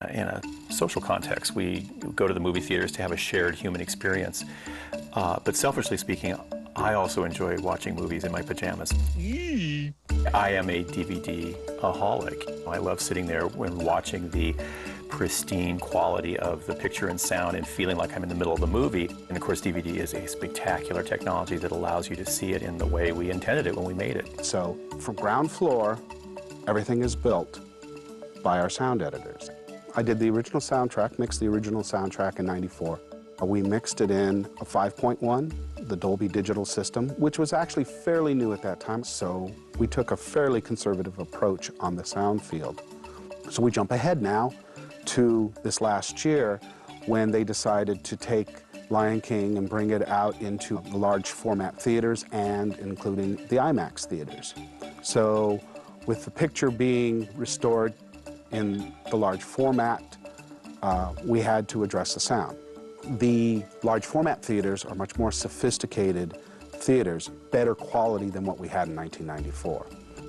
In a social context, we go to the movie theaters to have a shared human experience. But selfishly speaking, I also enjoy watching movies in my pajamas. I am a DVD-aholic. I love sitting there when watching the pristine quality of the picture and sound and feeling like I'm in the middle of the movie. And of course, DVD is a spectacular technology that allows you to see it in the way we intended it when we made it. So from ground floor, everything is built by our sound editors. I did the original soundtrack, mixed the original soundtrack in '94. We mixed it in a 5.1, the Dolby Digital system, which was actually fairly new at that time, so we took a fairly conservative approach on the sound field. So we jump ahead now to this last year when they decided to take Lion King and bring it out into the large format theaters and including the IMAX theaters. So with the picture being restored in the large format, we had to address the sound. The large format theaters are much more sophisticated theaters, better quality than what we had in 1994.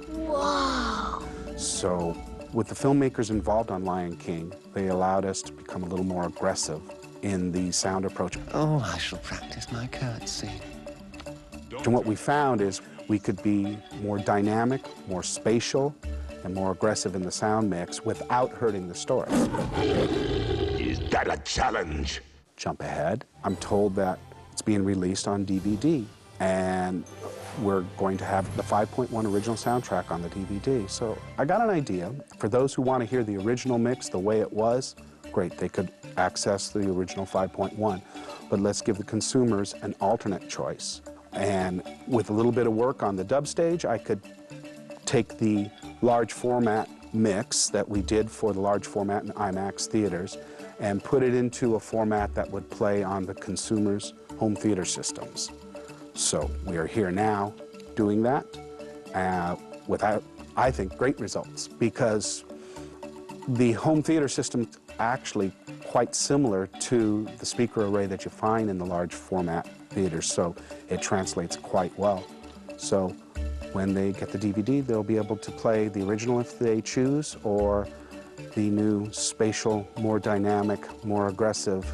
Wow! So with the filmmakers involved on Lion King, they allowed us to become a little more aggressive in the sound approach. Oh, I shall practice my curtsy. And what we found is we could be more dynamic, more spatial, and more aggressive in the sound mix without hurting the story. Is that a challenge? Jump ahead. I'm told that it's being released on DVD, and we're going to have the 5.1 original soundtrack on the DVD. So I got an idea. For those who want to hear the original mix the way it was, great, they could access the original 5.1. But let's give the consumers an alternate choice. And with a little bit of work on the dub stage, I could take the large format mix that we did for the large format in IMAX theaters and put it into a format that would play on the consumer's home theater systems. So we are here now doing that without, I think, great results, because the home theater system is actually quite similar to the speaker array that you find in the large format theaters, so it translates quite well. So when they get the DVD, they'll be able to play the original if they choose, or the new spatial, more dynamic, more aggressive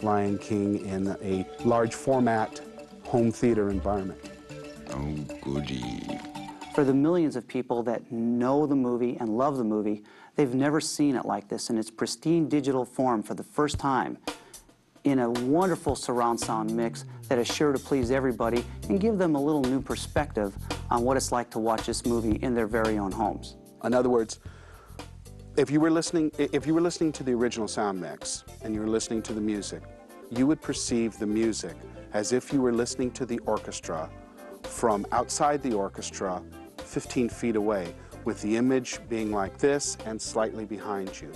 Lion King in a large format home theater environment. Oh, goody. For the millions of people that know the movie and love the movie, they've never seen it like this in its pristine digital form for the first time, in a wonderful surround sound mix that is sure to please everybody and give them a little new perspective on what it's like to watch this movie in their very own homes. In other words, if you were listening to the original sound mix and you were listening to the music, you would perceive the music as if you were listening to the orchestra from outside the orchestra 15 feet away, with the image being like this and slightly behind you.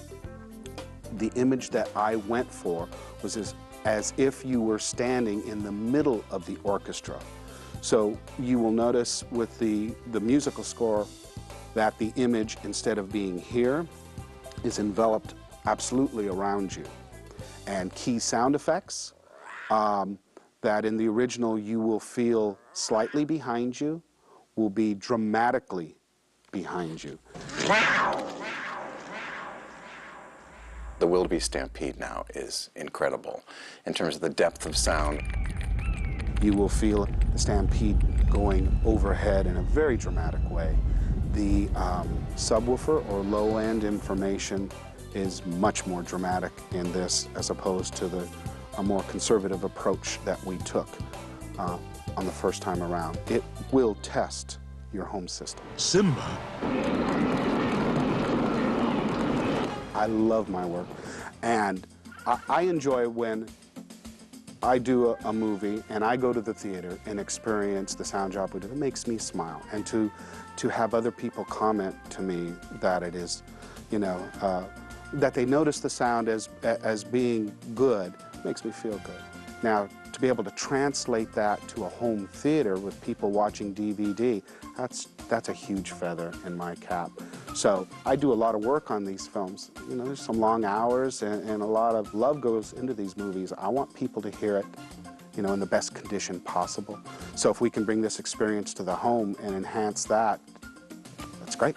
The image that I went for was as if you were standing in the middle of the orchestra. So you will notice with the musical score that the image, instead of being here, is enveloped absolutely around you. And key sound effects that in the original you will feel slightly behind you will be dramatically behind you. The Wildebeest Stampede now is incredible in terms of the depth of sound. You will feel the stampede going overhead in a very dramatic way. The subwoofer or low-end information is much more dramatic in this as opposed to a more conservative approach that we took on the first time around. It will test your home system. Simba. I love my work, and I enjoy when I do a movie and I go to the theater and experience the sound job we do. It makes me smile, and to have other people comment to me that it is, you know, that they notice the sound as being good makes me feel good. Now, to be able to translate that to a home theater with people watching DVD, that's a huge feather in my cap. So I do a lot of work on these films. You know, there's some long hours and a lot of love goes into these movies. I want people to hear it, you know, in the best condition possible. So if we can bring this experience to the home and enhance that, that's great.